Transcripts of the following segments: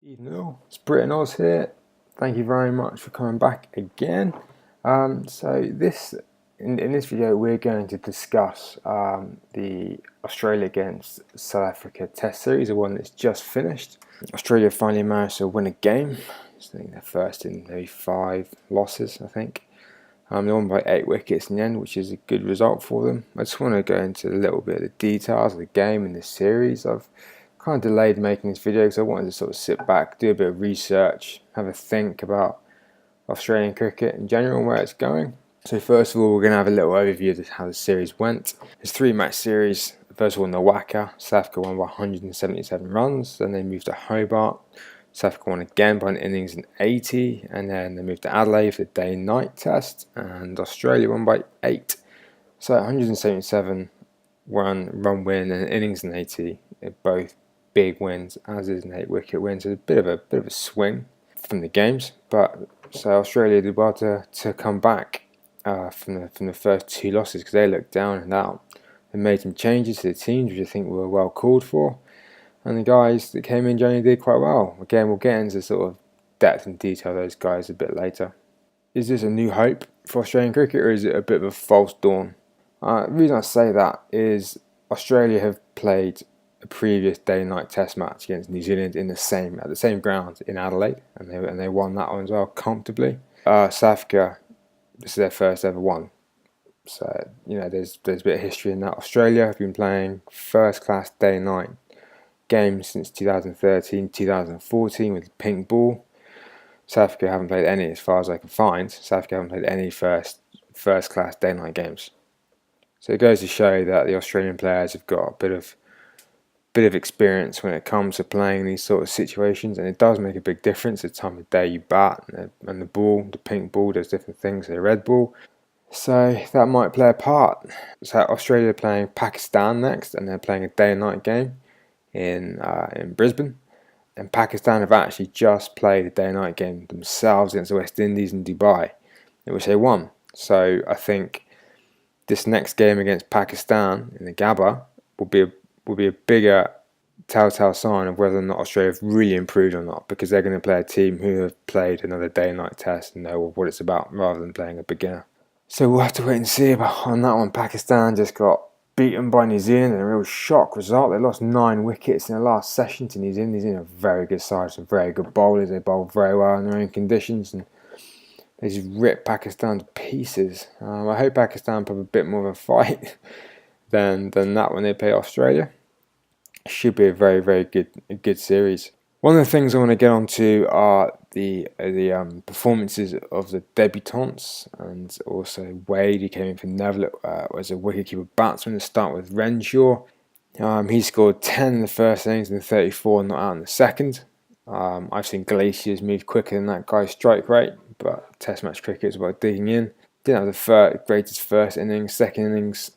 Evening all, it's Britain Oz here. Thank you very much for coming back again. In this video we're going to discuss the Australia against South Africa Test Series, the one that's just finished. Australia finally managed to win a game. I think they're first in maybe 5 losses, I think. They won by 8 wickets in the end, which is a good result for them. I just want to go into a little bit of the details of the game and the series. I've kind of delayed making this video because I wanted to sort of sit back, do a bit of research, have a think about Australian cricket in general and where it's going. So first of all, we're going to have a little overview of how the series went. It's a 3-match series. First of all, in the WACA, South Africa won by 177 runs. Then they moved to Hobart. South Africa won again by an innings in 80, and then they moved to Adelaide for the day-night test, and Australia won by 8. So 177 run win and an innings in 80, both big wins, as is an 8-wicket win. So a bit of a swing from the games, but so Australia did well to come back from the first 2 losses because they looked down and out. They made some changes to the teams, which I think were well called for. And the guys that came in generally did quite well. Again, we'll get into sort of depth and detail of those guys a bit later. Is this a new hope for Australian cricket, or is it a bit of a false dawn? The reason I say that is Australia have played a previous day-night test match against New Zealand at the same ground in Adelaide, and they won that one as well comfortably. South Africa, this is their first ever one. So, there's a bit of history in that. Australia have been playing first-class day-night games since 2013, 2014 with pink ball. South Africa haven't played any, as far as I can find. South Africa haven't played any first class day-night games. So it goes to show that the Australian players have got a bit of experience when it comes to playing these sort of situations, and it does make a big difference the time of day you bat, and the pink ball does different things to the red ball. So that might play a part. So Australia are playing Pakistan next, and they're playing a day and night game in Brisbane, and Pakistan have actually just played a day-night game themselves against the West Indies in Dubai, in which they won. So I think this next game against Pakistan in the Gabba will be a bigger telltale sign of whether or not Australia have really improved or not, because they're going to play a team who have played another day-night test and know what it's about rather than playing a beginner. So we'll have to wait and see on that one. Pakistan just got beaten by New Zealand in a real shock result. They lost 9 wickets in the last session to New Zealand. New Zealand are a very good side, some very good bowlers. They bowl very well in their own conditions, and they just ripped Pakistan to pieces. I hope Pakistan put a bit more of a fight than that when they play Australia. It should be a very, very good series. One of the things I want to get onto are the performances of the debutants, and also Wade, who came in for Neville as a wicketkeeper batsman to start with Renshaw. He scored 10 in the first innings and 34 not out in the second. I've seen Glaciers move quicker than that guy's strike rate, but Test match cricket is about digging in. Didn't have the greatest first innings. Second innings,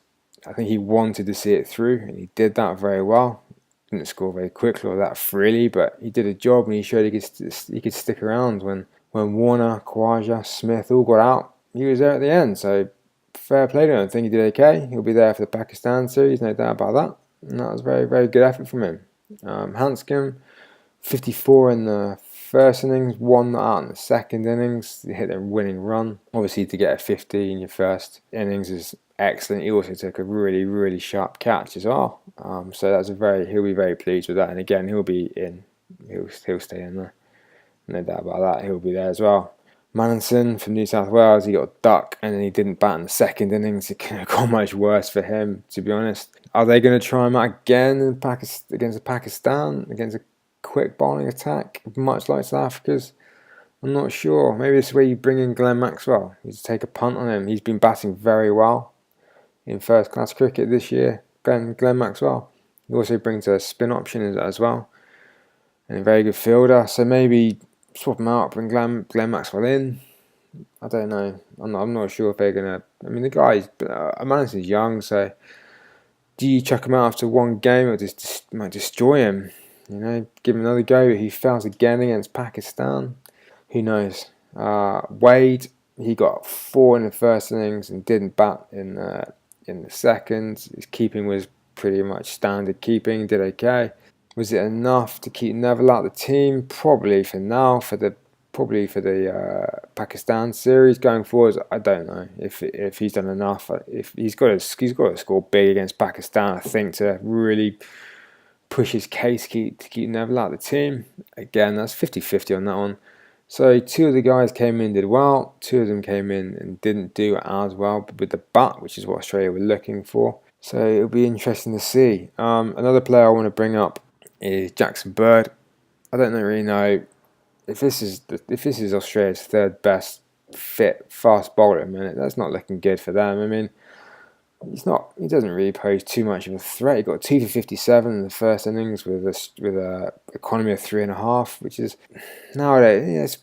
I think he wanted to see it through, and he did that very well. Didn't score very quickly or that freely, but he did a job, and he showed he could stick around when Warner, Khawaja, Smith all got out. He was there at the end, so fair play to him. I think he did okay. He'll be there for the Pakistan series, no doubt about that. And that was a very, very good effort from him. Hanscom, 54 in the first innings, 1 not out in the second innings. He hit a winning run. Obviously, to get a 50 in your first innings is excellent. He also took a really, really sharp catch as well. So he'll be very pleased with that. And again, he'll be in. He'll stay in there. No doubt about that. He'll be there as well. Manenson from New South Wales, he got a duck, and then he didn't bat in the second innings. It couldn't have gone much worse for him, to be honest. Are they going to try him out again against Pakistan, against a quick bowling attack, much like South Africa's? I'm not sure. Maybe this is where you bring in Glenn Maxwell. You just take a punt on him. He's been batting very well in first-class cricket this year. Glenn Maxwell. He also brings a spin option as well, and a very good fielder. So maybe swap him out, bring Glenn Maxwell in. I don't know. I'm not sure if they're gonna. I mean, the guy's Manson's young, so do you chuck him out after one game, or just might destroy him? Give him another go. He fails again against Pakistan. Who knows? Wade, he got 4 in the first innings and didn't bat in the second. His keeping was pretty much standard keeping. Did okay. Was it enough to keep Neville out of the team? Probably for now. Probably for the Pakistan series going forward, I don't know if he's done enough. If he's got to score big against Pakistan, I think, to really push his case to keep Neville out of the team. Again, that's 50-50 on that one. So 2 of the guys came in, did well. 2 of them came in and didn't do as well with the bat, which is what Australia were looking for. So it'll be interesting to see. Another player I want to bring up is Jackson Bird. I don't really know if this is Australia's 3rd best fit fast bowler at the minute. That's not looking good for them. I mean, he doesn't really pose too much of a threat. He got 2 for 57 in the first innings with a economy of 3.5, which is nowadays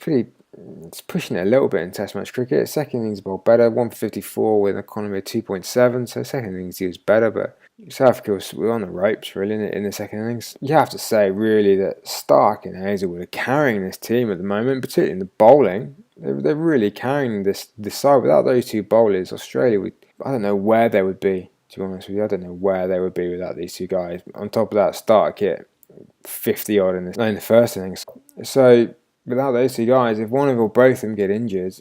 it's pushing it a little bit in Test match cricket. Second innings bowled better, 1 for 54 with an economy of 2.7. So second innings he was better, but South Africa were on the ropes really in the second innings. You have to say really that Stark and Hazlewood are carrying this team at the moment, particularly in the bowling. They're really carrying this side. Without those 2 bowlers, Australia would. I don't know where they would be, to be honest with you. I don't know where they would be without these 2 guys. On top of that, Stark hit 50 odd in the first innings. So without those 2 guys, if one of or both of them get injured,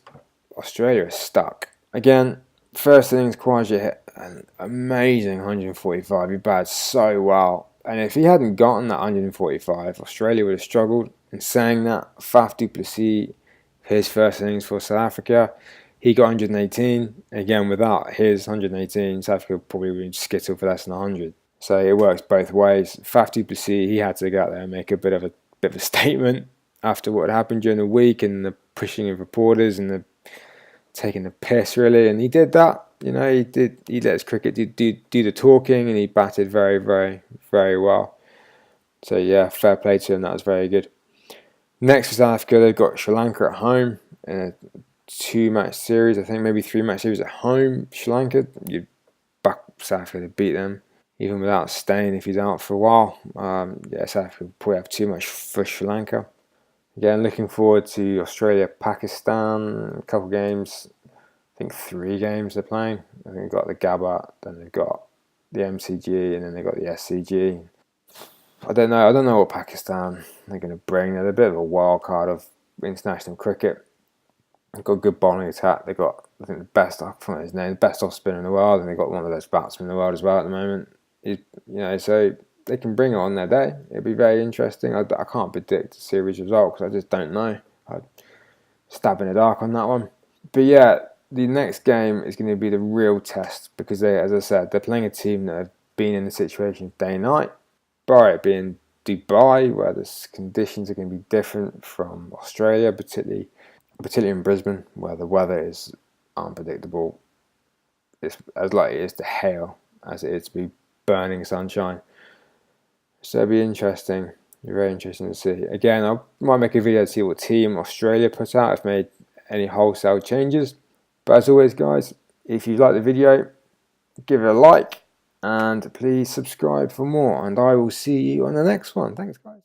Australia is stuck. Again, first innings, Khawaja hit an amazing 145. He batted so well. And if he hadn't gotten that 145, Australia would have struggled. And saying that, Faf du Plessis, his first innings for South Africa, he got 118. Again, without his 118, South Africa probably would skittle for less than 100. So it works both ways. Faf du Plessis, he had to go out there and make a bit of a statement after what had happened during the week and the pushing of reporters and the taking the piss really, and he did that. He let his cricket do the talking, and he batted very, very, very well. So yeah, fair play to him. That was very good. Next for South Africa, they've got Sri Lanka at home in a 2-match series. I think maybe 3-match series at home. Sri Lanka, you'd back South Africa to beat them, even without Steyn if he's out for a while. South Africa will probably have too much for Sri Lanka. Again, looking forward to Australia, Pakistan, a couple games. I think 3 games they're playing. I think they've got the Gabba, then they've got the MCG, and then they've got the SCG. I don't know what Pakistan they're going to bring. They're a bit of a wild card of international cricket. They've got a good bowling attack. They've got, I think, the best off spinner in the world, and they've got one of the best batsmen in the world as well at the moment. So they can bring it on their day. It'll be very interesting. I can't predict the series result because I just don't know. I stab in the dark on that one. But yeah, the next game is going to be the real test because as I said, they're playing a team that have been in the situation day and night. Bar it being Dubai, where the conditions are going to be different from Australia, particularly in Brisbane, where the weather is unpredictable. It's as likely as to hail as it is to be burning sunshine. So it'll be interesting. Very interesting to see. Again, I might make a video to see what team Australia put out. I've made any wholesale changes. But as always, guys, if you like the video, give it a like and please subscribe for more. And I will see you on the next one. Thanks, guys.